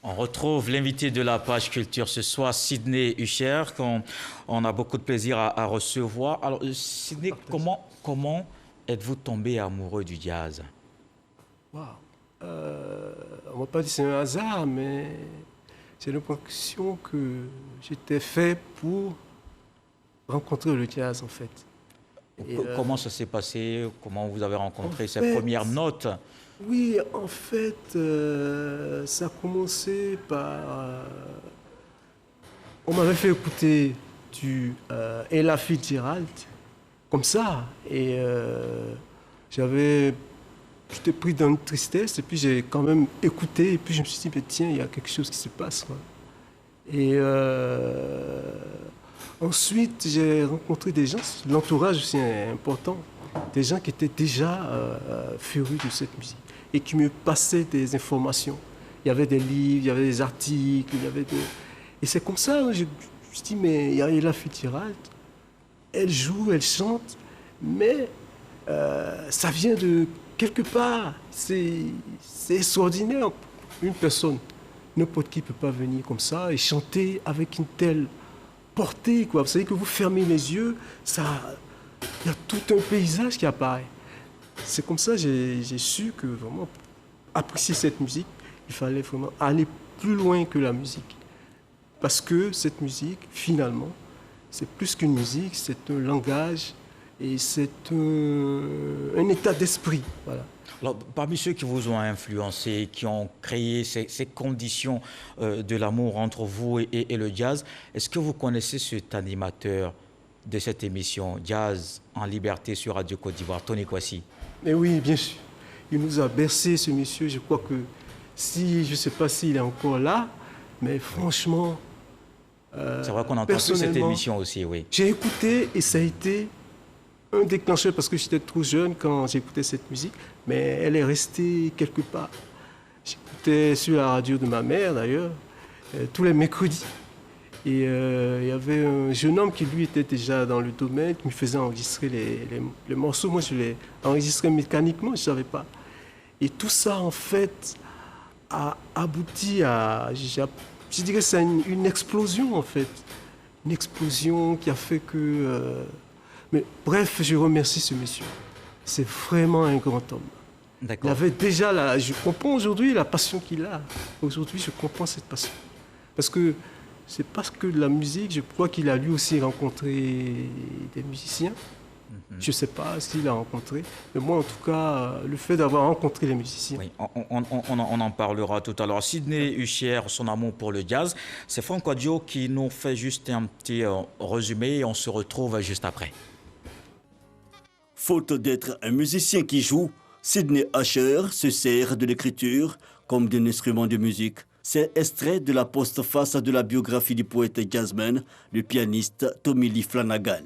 On retrouve l'invité de la page culture ce soir, Sidney Usher, qu'on a beaucoup de plaisir à recevoir. Alors, Sidney, comment êtes-vous tombé amoureux du jazz? Wow. On ne va pas dire que c'est un hasard, mais j'ai l'impression que j'étais fait pour rencontrer le jazz, en fait. Comment ça s'est passé? Comment vous avez rencontré ces premières notes? Oui, en fait, ça a commencé par... on m'avait fait écouter du Ella Fitzgerald, comme ça. Et j'étais pris dans une tristesse, et puis j'ai quand même écouté, et puis je me suis dit, mais tiens, il y a quelque chose qui se passe, quoi. Et ensuite, j'ai rencontré des gens, l'entourage aussi est important, des gens qui étaient déjà férus de cette musique et qui me passaient des informations. Il y avait des livres, il y avait des articles, Et c'est comme ça, je me suis dit, mais il y a Ella Fitzgerald, elle joue, elle chante, mais ça vient de quelque part. C'est extraordinaire. Une personne, n'importe qui ne peut pas venir comme ça et chanter avec une telle portée, quoi. Vous savez que vous fermez les yeux, il y a tout un paysage qui apparaît. C'est comme ça que j'ai su que vraiment, pour apprécier cette musique, il fallait vraiment aller plus loin que la musique. Parce que cette musique, finalement, c'est plus qu'une musique, c'est un langage et c'est un état d'esprit. Voilà. Alors, parmi ceux qui vous ont influencé, qui ont créé ces conditions de l'amour entre vous et le jazz, est-ce que vous connaissez cet animateur de cette émission Jazz en Liberté sur Radio Côte d'Ivoire, Tony Kwasi? Mais oui, bien sûr. Il nous a bercé, ce monsieur. Je crois que je ne sais pas s'il est encore là, mais franchement... c'est vrai qu'on entend toute cette émission aussi, oui. J'ai écouté et ça a été un déclencheur parce que j'étais trop jeune quand j'écoutais cette musique, mais elle est restée quelque part. J'écoutais sur la radio de ma mère, d'ailleurs, tous les mercredis. Et il y avait un jeune homme qui, lui, était déjà dans le domaine, qui me faisait enregistrer les morceaux. Moi, je les enregistrais mécaniquement, je ne savais pas. Et tout ça, en fait, a abouti à... Je dirais que c'est une explosion, en fait. Une explosion qui a fait que... Mais bref, je remercie ce monsieur. C'est vraiment un grand homme. Il avait déjà... Je comprends aujourd'hui la passion qu'il a. Aujourd'hui, je comprends cette passion. Parce que c'est parce que de la musique, je crois qu'il a lui aussi rencontré des musiciens. Je ne sais pas s'il a rencontré, mais moi en tout cas, le fait d'avoir rencontré les musiciens. Oui, on en parlera tout à l'heure. Sidney Usher, son amour pour le jazz, c'est Franco Adio qui nous fait juste un petit résumé et on se retrouve juste après. Faute d'être un musicien qui joue, Sidney Usher se sert de l'écriture comme d'un instrument de musique. C'est extrait de la postface de la biographie du poète jazzman, le pianiste Tommy Lee Flanagan.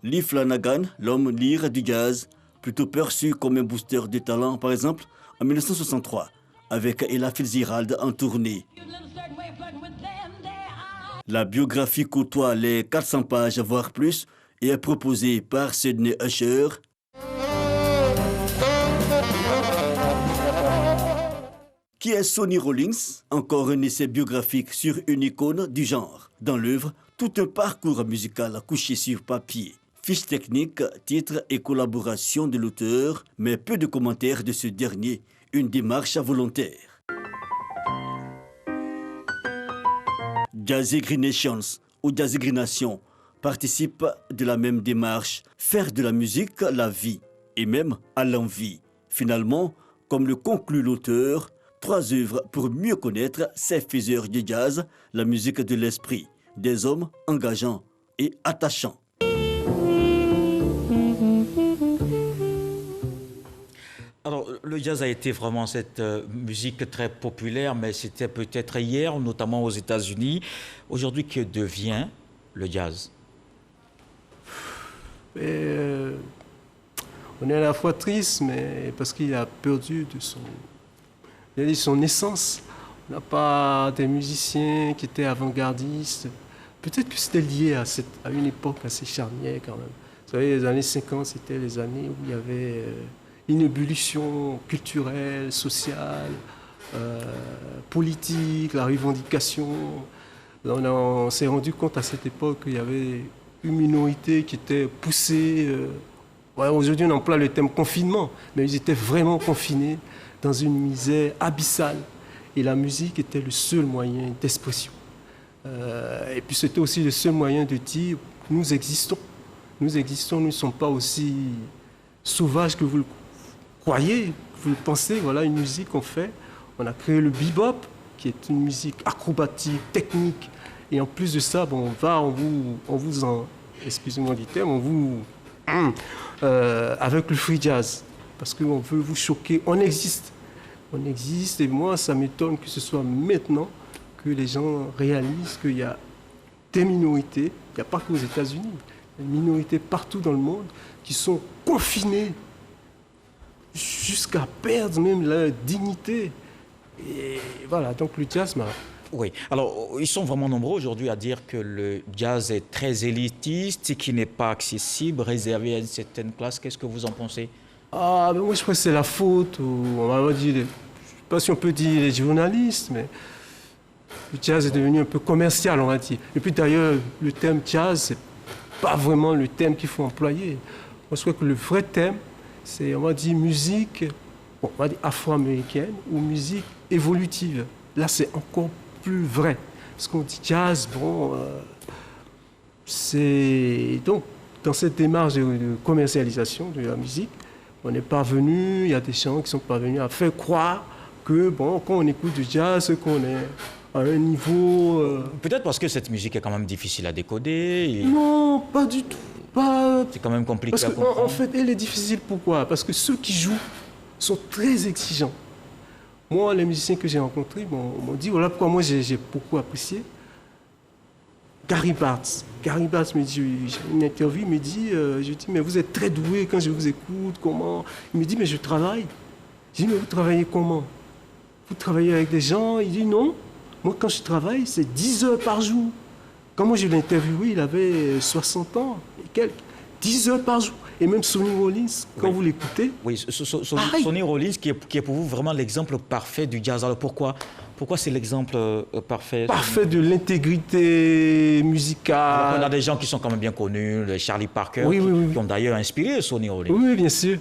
Lee Flanagan, l'homme lyre du jazz, plutôt perçu comme un booster de talent, par exemple, en 1963, avec Ella Fitzgerald en tournée. La biographie côtoie les 400 pages, voire plus, et est proposée par Sidney Usher. Qui est Sonny Rollins, encore un essai biographique sur une icône du genre. Dans l'œuvre, tout un parcours musical couché sur papier. Fiche technique, titre et collaboration de l'auteur, mais peu de commentaires de ce dernier. Une démarche volontaire. Jazzy Green Nations ou Jazzy Green Nation participent de la même démarche. Faire de la musique la vie et même à l'envie. Finalement, comme le conclut l'auteur, 3 œuvres pour mieux connaître ces faiseurs de jazz, la musique de l'esprit, des hommes engageants et attachants. Alors, le jazz a été vraiment cette musique très populaire, mais c'était peut-être hier, notamment aux États-Unis. Aujourd'hui, que devient le jazz? On est à la fois triste, mais parce qu'il a perdu de son essence. On n'a pas des musiciens qui étaient avant-gardistes. peut-être que c'était lié à une époque assez charnière quand même. Vous savez, les années 50, c'était les années où il y avait une ébullition culturelle, sociale, politique, la revendication. On s'est rendu compte à cette époque qu'il y avait une minorité qui était poussée. Aujourd'hui, on emploie le terme confinement, mais ils étaient vraiment confinés dans une misère abyssale. Et la musique était le seul moyen d'expression. Et puis c'était aussi le seul moyen de dire nous existons. Nous existons, nous ne sommes pas aussi sauvages que vous le croyez, que vous le pensez. Voilà une musique qu'on fait. On a créé le bebop, qui est une musique acrobatique, technique. Et en plus de ça, bon, excusez-moi du terme, avec le free jazz. Parce qu'on veut vous choquer. On existe. On existe. Et moi, ça m'étonne que ce soit maintenant que les gens réalisent qu'il y a des minorités, il n'y a pas qu'aux États-Unis, des minorités partout dans le monde qui sont confinées jusqu'à perdre même leur dignité. Et voilà, donc le jazz m'a... Oui, alors ils sont vraiment nombreux aujourd'hui à dire que le jazz est très élitiste, qu'il n'est pas accessible, réservé à une certaine classe. Qu'est-ce que vous en pensez? Ah, ben moi je crois que c'est la faute, on va dire, je ne sais pas si on peut dire les journalistes, mais le jazz est devenu un peu commercial, on va dire. Et puis d'ailleurs, le terme jazz, c'est pas vraiment le terme qu'il faut employer. Moi je crois que le vrai terme, c'est, on va dire, musique, bon, on va dire afro-américaine ou musique évolutive. Là, c'est encore plus vrai. Parce qu'on dit jazz, bon, c'est... Donc, dans cette démarche de commercialisation de la musique, on est parvenu, il y a des gens qui sont parvenus à faire croire que, bon, quand on écoute du jazz, qu'on est à un niveau... Peut-être parce que cette musique est quand même difficile à décoder. Non, pas du tout. C'est quand même compliqué parce à que, comprendre. En fait, elle est difficile. Pourquoi? Parce que ceux qui jouent sont très exigeants. Moi, les musiciens que j'ai rencontrés m'ont dit, voilà pourquoi moi j'ai beaucoup apprécié. Gary Bartz. Gary Bartz me dit, j'ai une interview, il me dit, je dis, mais vous êtes très doué quand je vous écoute, comment? Il me dit, mais je travaille. Je dis, mais vous travaillez comment? Vous travaillez avec des gens? Il dit, non, moi quand je travaille, c'est 10 heures par jour. Quand moi je l'ai interviewé, il avait 60 ans et quelques. 10 heures par jour. Et même Sonny Rollins, quand vous l'écoutez... Oui, Sonny Rollins qui est pour vous vraiment l'exemple parfait du jazz. Alors pourquoi c'est l'exemple parfait? Parfait de l'intégrité musicale. On a des gens qui sont quand même bien connus, les Charlie Parker, qui ont d'ailleurs inspiré Sonny Rollins. Oui, bien sûr.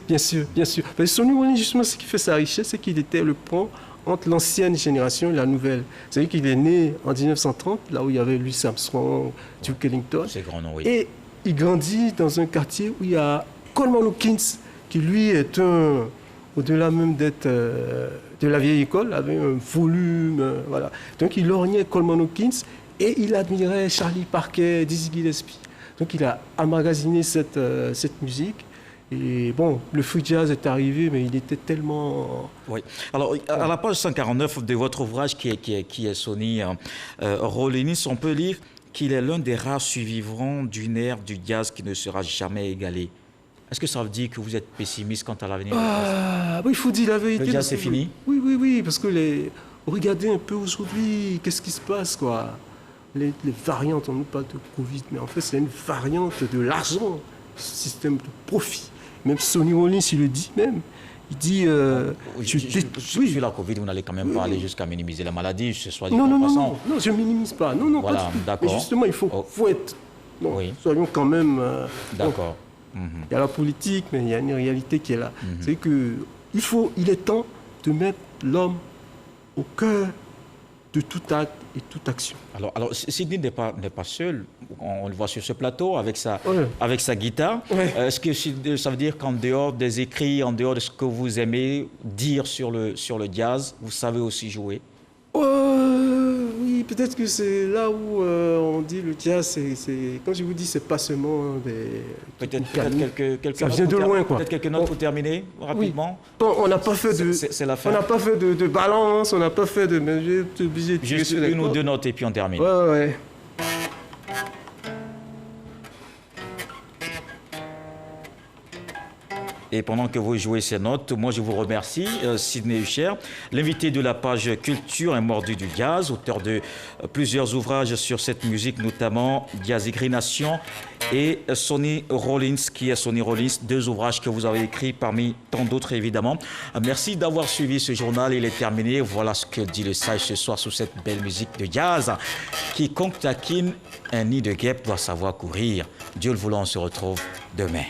Mais Sonny Rollins, justement, ce qui fait sa richesse, c'est qu'il était le pont entre l'ancienne génération et la nouvelle. Vous savez qu'il est né en 1930, là où il y avait Louis Armstrong, Duke Ellington. C'est grand nom, oui. Et il grandit dans un quartier où il y a Coleman Hawkins, qui lui est au-delà même d'être de la vieille école, avait un volume, voilà. Donc il lorgnait Coleman Hawkins et il admirait Charlie Parker, Dizzy Gillespie. Donc il a emmagasiné cette musique. Et bon, le free jazz est arrivé, mais il était tellement... Oui. Alors, à la page 149 de votre ouvrage, qui est Sonny Rollins, on peut lire qu'il est l'un des rares survivants d'une ère du jazz qui ne sera jamais égalée. Est-ce que ça veut dire que vous êtes pessimiste quant à l'avenir? Oui, il faut dire la vérité. Le jazz, c'est fini? Oui, parce que regardez un peu aujourd'hui, qu'est-ce qui se passe, quoi. Les variantes, on nous parle de Covid, mais en fait, c'est une variante de l'argent, système de profit. Même Sonny Rollins, il le dit même. Il dit... Sur la Covid, vous n'allez quand même pas aller jusqu'à minimiser la maladie, ce soit dit non, je ne minimise pas. Non, voilà, pas du tout. d'accord. Mais justement, il faut être... Non, soyons quand même... D'accord. Il y a la politique, mais il y a une réalité qui est là. C'est que il est temps de mettre l'homme au cœur de tout acte et toute action. Alors Sidney n'est pas seul. On le voit sur ce plateau avec sa guitare. Ouais. Est-ce que ça veut dire qu'en dehors des écrits, en dehors de ce que vous aimez dire sur le jazz, vous savez aussi jouer? Oui, peut-être que c'est là où on dit le jazz, c'est quand je vous dis, c'est pas seulement des... Peut-être quelques ça notes vient de loin, quoi. Peut-être quelques notes pour terminer rapidement. Oui. On n'a pas fait de... C'est la fin. On n'a pas fait de balance, on n'a pas fait de... Mais j'ai été obligé de juste une ou deux notes et puis on termine. Ouais. Et pendant que vous jouez ces notes, moi je vous remercie, Sidney Hucher, l'invité de la page Culture, un mordu du jazz, auteur de plusieurs ouvrages sur cette musique, notamment Jazzygrination et Sonny Rollins, qui est Sonny Rollins, 2 ouvrages que vous avez écrits parmi tant d'autres évidemment. Merci d'avoir suivi ce journal, il est terminé. Voilà ce que dit le sage ce soir sur cette belle musique de jazz. Quiconque taquine un nid de guêpe doit savoir courir. Dieu le voulant, on se retrouve demain.